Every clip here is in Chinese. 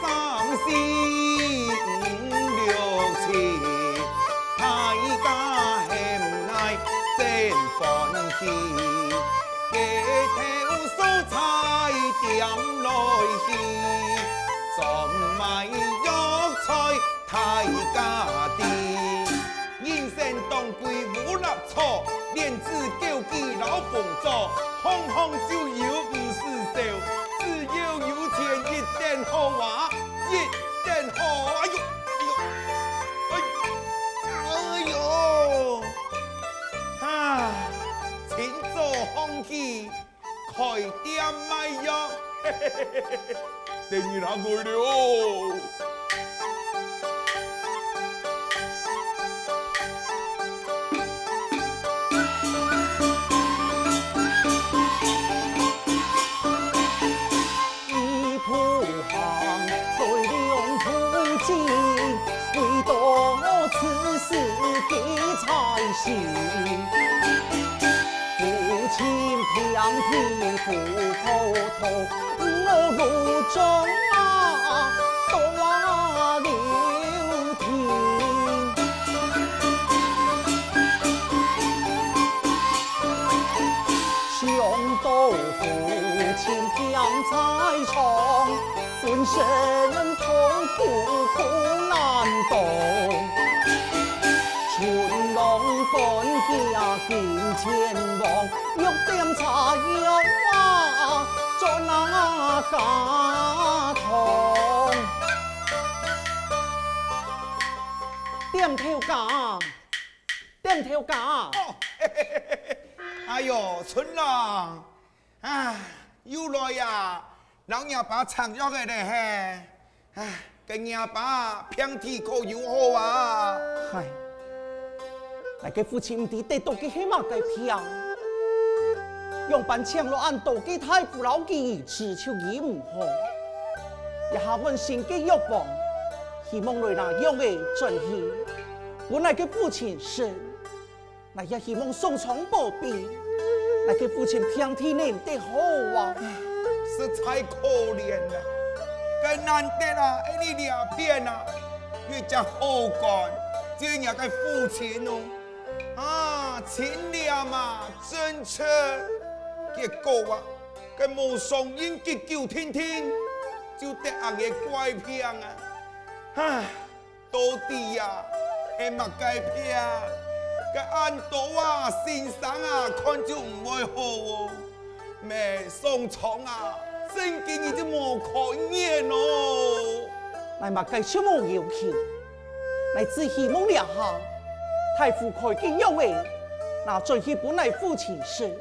三四五六七，大家嫌爱真欢喜，街头蔬菜点来去，专卖药材大家地，人生当归无立错，莲子枸杞老凤做，行行就有五四手，只要有钱一点好话，一点好，哎呦哎呦哎呦，啊，请做风气，开店卖药，嘿嘿嘿嘿嘿，等于哪个了？父亲偏僻不普通，我路中啊多留停。想到父亲偏在床，浑身痛苦苦难当。春龙赶家见前王，欲点茶药啊，做那家堂。点头家，点头家。哦，嘿嘿嘿嘿，哎呦，春郎，啊，又来呀！老娘把唱药个嘞嘿，哎，跟娘把平体可有好啊？嗨。那个父亲伫得到嘅起码嘅票，用办枪落按到嘅太父老嘅只求伊唔好，一下阮心嘅欲望，希望来那样嘅转移。本来嘅父亲生，那也希望送床宝贝，那个父亲偏体念得好啊，实在可怜啊，更难得啊，你两边啊，越加好干，这样嘅父亲哦。啊，亲娘嘛，真切，结果啊，佢无上因结九天天，就得阿个怪病啊！唉，到底呀，系乜改病？个安多啊，先生啊，看就唔会好哦。咩上床啊，真经已经无可言咯。来嘛，该什么要求？来只希望两下。太父开见有为，那最起本来父亲生，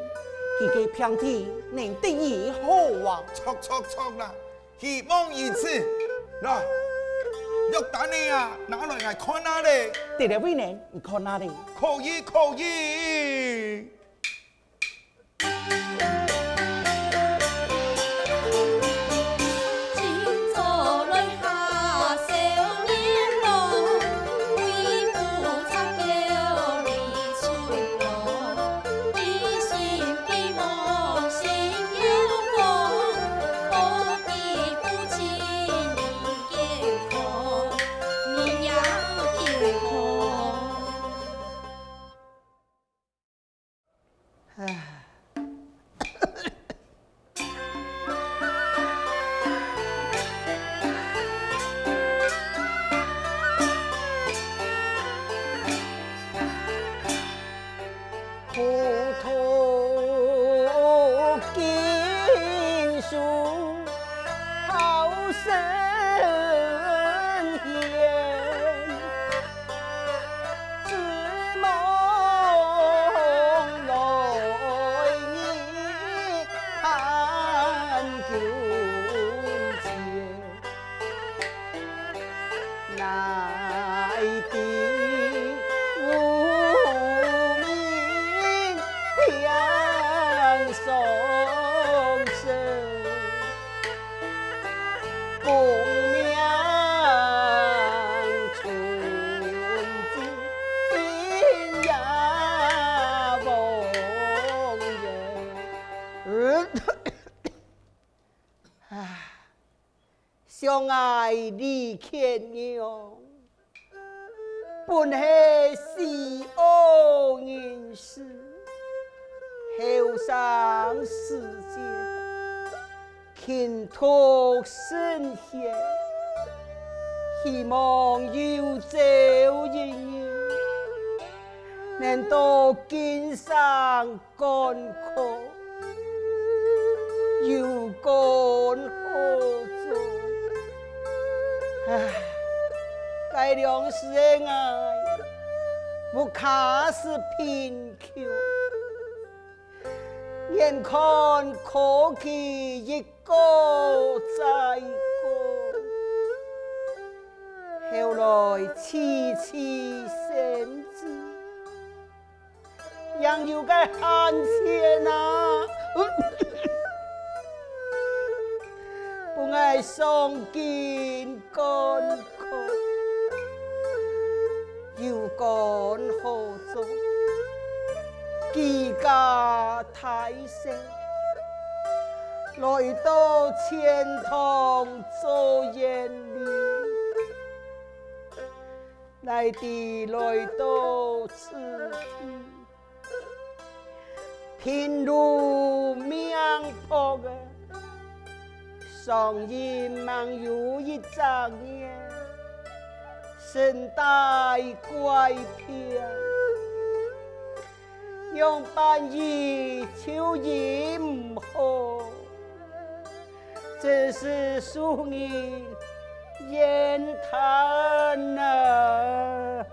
佢嘅偏体能得以好啊！错啦，希望如此。来，玉蛋你啊，拿来我看下咧。对了，威廉，你看哪里？可以。相爱李乾娘，本是是恶人事，后生世间勤托圣贤，希望有朝一日能到经上干渴，有干好做。唉，该粮食的爱不卡是贫穷，眼看可期一个再个，后来妻妻生子，ยัง有个寒天啊，不爱送进干渴，有干好做，几家太盛，来到前堂做言礼，来地来到此地。贫如命薄的，上衣忙有一张眼，身带怪片，用半夜秋衣唔好，真是属你言谈啊！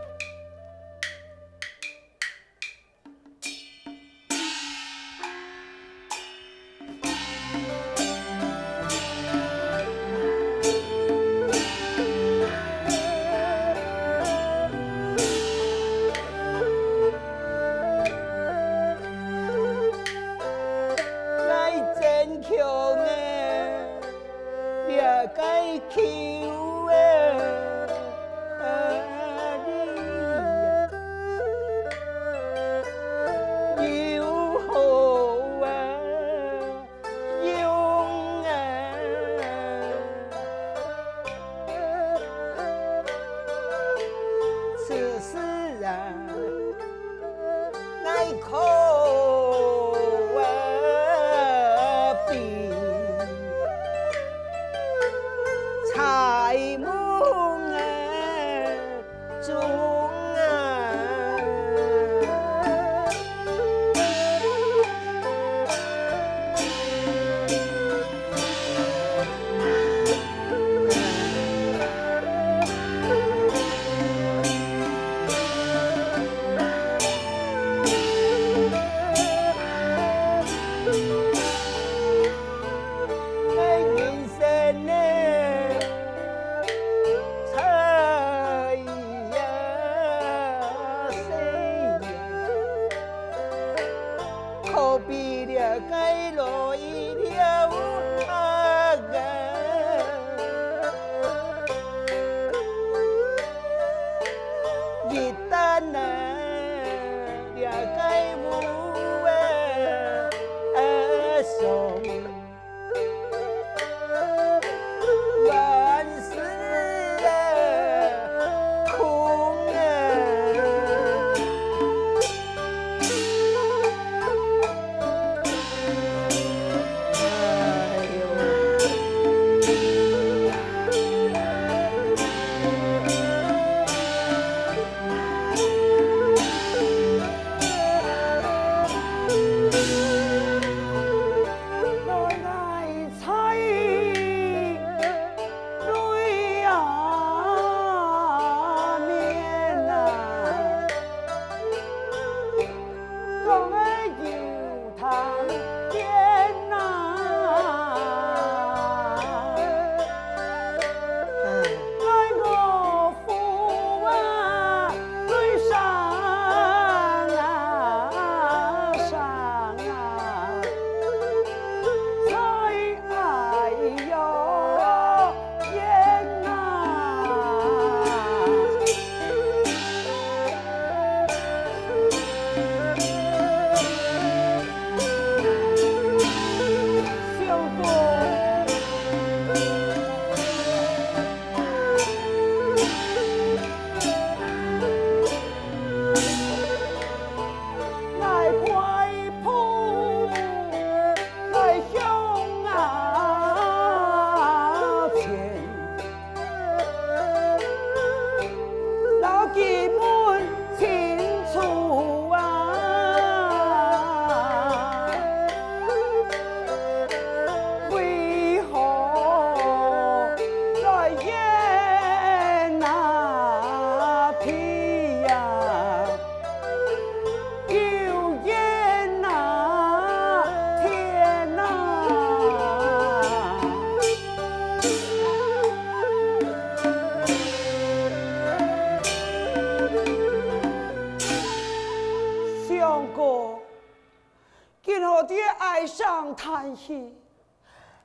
上叹息，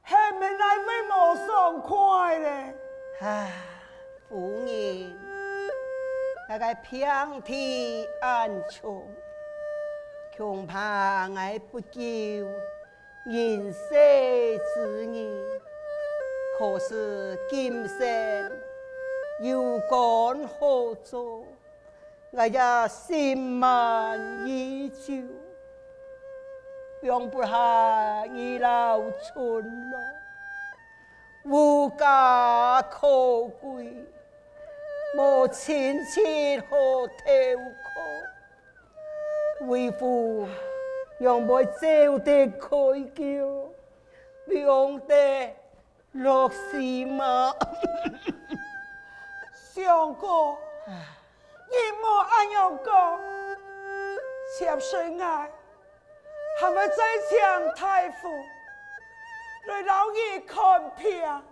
下面来会无爽快咧。唉，夫人，那个平天安穷，恐怕我不救人世之意。可是今生有干何做？我也心满意足，容不下二老村咯。无家可归，无亲戚可投靠，为父让我走得开叫，用得落西马。相公，你莫安样讲，妾身爱，还没在抢太傅，来老爷看病，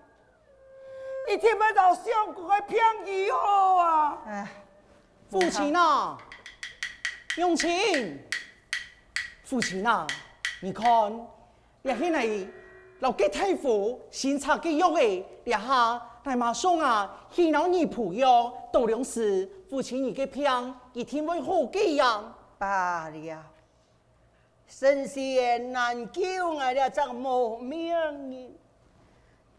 一天要到相公的病以后啊！父亲啊，永清，父亲啊，你看，也现在老给太傅新查嘅药诶，俩下来马上啊，去老你仆药，到两时父亲你嘅病一天会好几样。罢了，神仙难救我俩这无命人，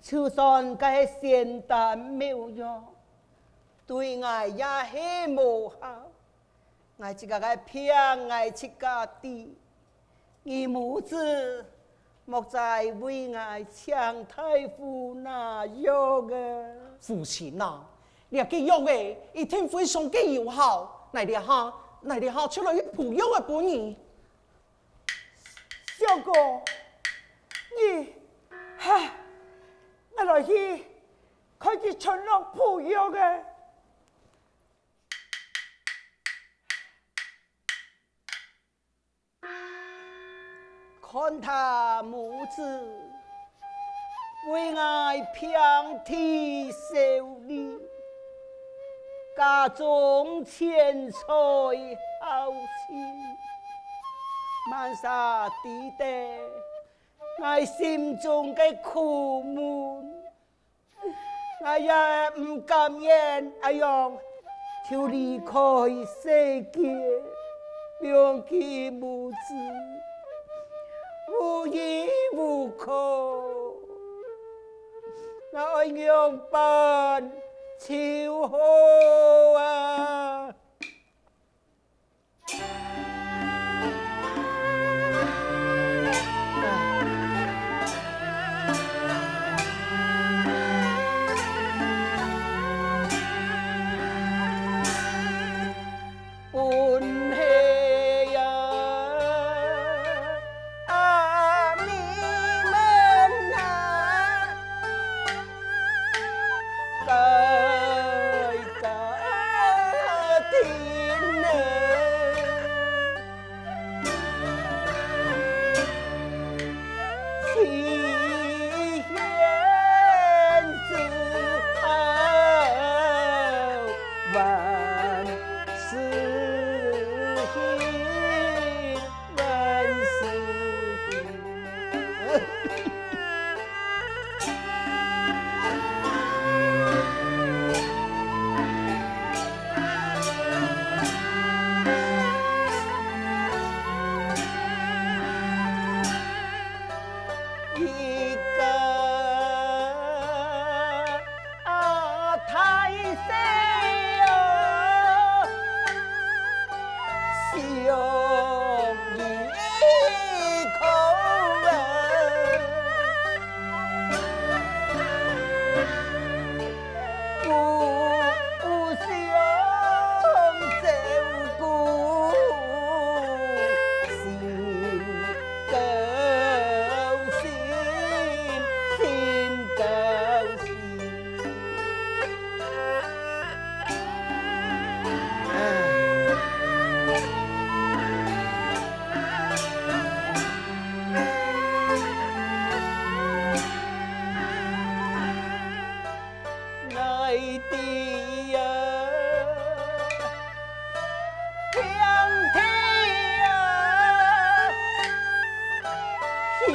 就算该仙丹妙药，对我也是无效。我这个病我自家的，你母子莫再为我抢太傅那药啊！父亲啊，俩嘅药诶，一天非常嘅有效，来俩下出来一仆药嘅本意。相公，你，我来去开始存落仆药嘅。看他母子为爱平天受理，家中钱财好心，满沙地带，我心中的苦闷，我也唔甘愿哎样就离开世界，让其母子无依无靠，我样办求好啊！本黑呀，你们呐，该听呢，七言之后万事兴，万事兴。一个太岁哟，胸一口不想照顾心高兴，心高兴。爱的呀，天呀，有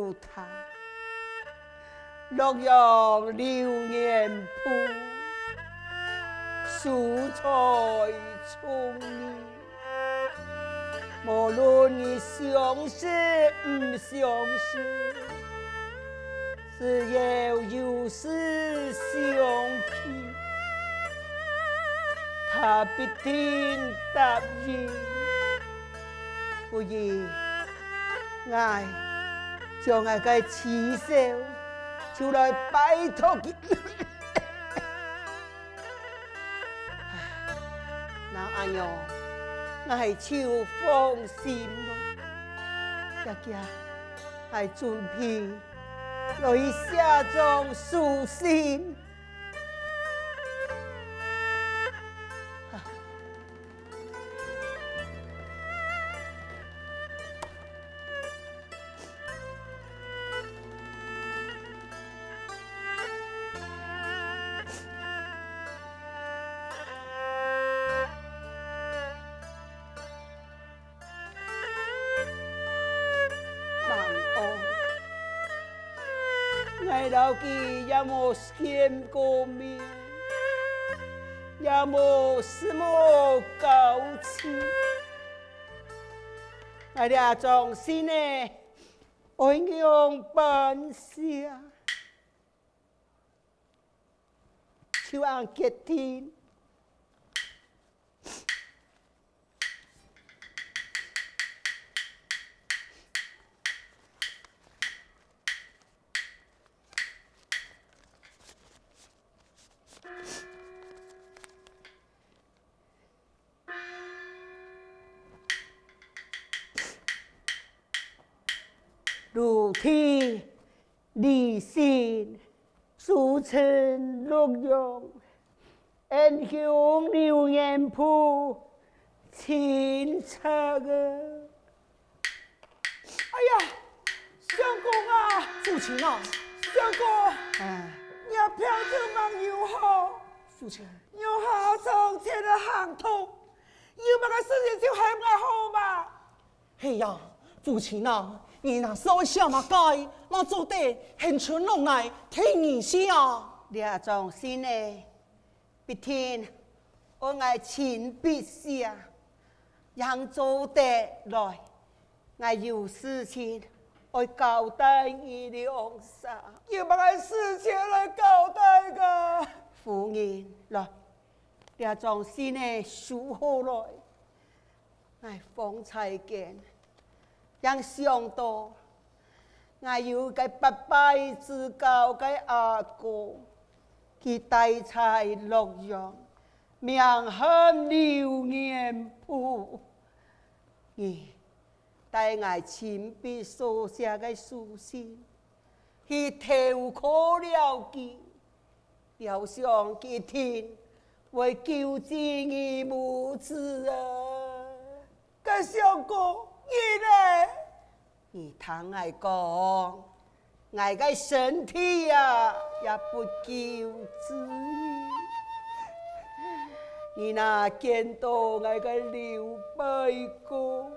有他，洛阳流年铺，素材充裕。无论你相识唔相识，只要有事相契，他必定答应。不然，我将我嘅刺手就来拜托佢。那安樣，我係超放心咯。一家係準備來下葬書信。我老記也冇見過面，也冇什麼交情，我哋總是呢愛用辦事，就按決定。如天理性，俗稱洛陽，恩兄流年鋪，清澈啊！哎呀，相公啊，父親啊，相公，你票就忙又好，父親，又好從前的行頭，有乜個事情就係唔好嘛？嘿呀，父親啊！你那稍微想嘛該，那做得很春龍來聽你下。你啊，總是呢，必聽我愛親筆下，讓做得來，我有事情我交代你兩聲。有乜個事情來交代個？夫人來，你啊，總是呢，數好來，我方才見。讓想到，我有個八拜之交個阿哥，佢帶在洛陽，名喊流年鋪。而帶我親筆所寫個書信，佢投靠了佢，料想佢聽會救濟你母子啊！個相公。你呢？你聽我講，我個身體呀也不救自己。你那見到我個劉伯公，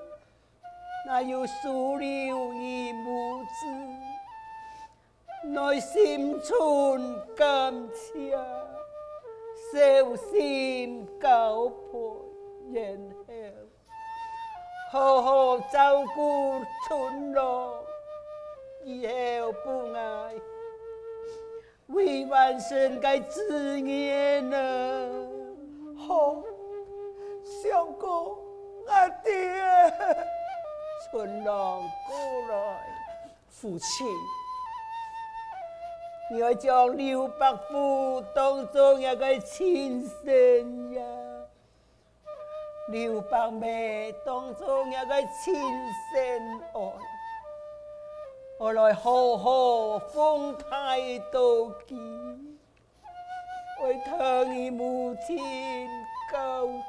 那又數了你母子，內心存感情，手心交配然後。好好照顧春郎，以後不愛為完成個志願啊！好，相公，阿爹，春郎過來，父親，你要將劉伯父當作一個親生呀。劉伯妹當中一個親生愛，我來好好奉態度佢，為他你母親交託，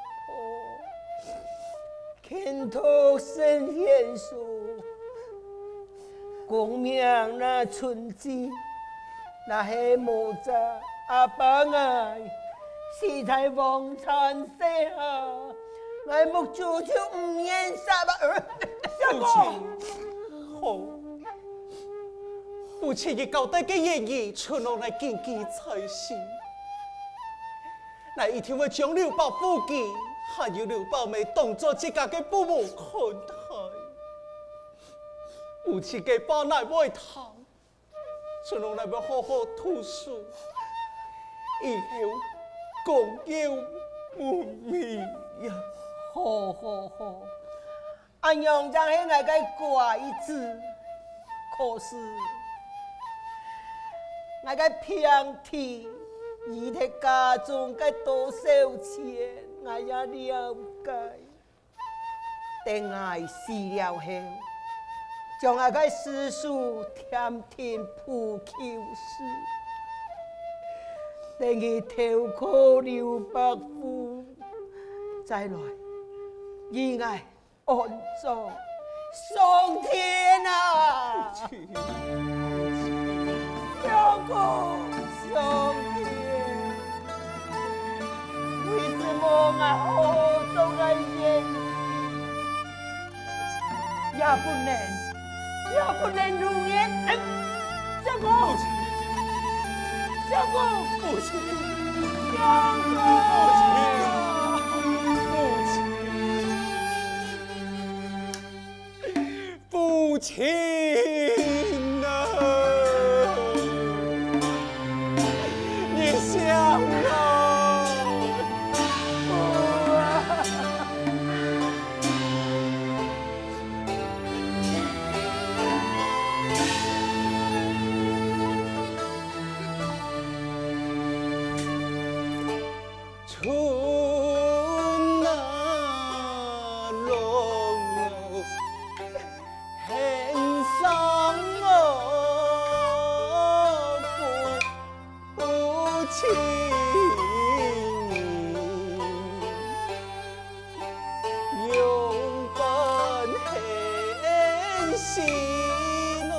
傾吐聖賢書，公明那春季，那係無責阿爸愛，是在王產世下。我目珠就唔認殺吧，相公。好，父亲以交代嘅言语，存落来谨记在心。那一天会将刘宝父亲，还有刘宝妹当作自家嘅父母看待。父亲嘅把奶喂汤，存落来要好好读书，以后共有门面呀。好，俺娘将迄个该挂一字，可是我个平替，伊在家中该多少钱，我也了解。等我死了后，将我个私塾添添铺口事，等佢投靠刘伯父，再来。意外安葬上天啊！上公上天，为什么我好多个言也不能如愿？相公，相公，父亲，相公。父亲啊，你想啊，春啊龙。很伤父亲，永伴很喜乐，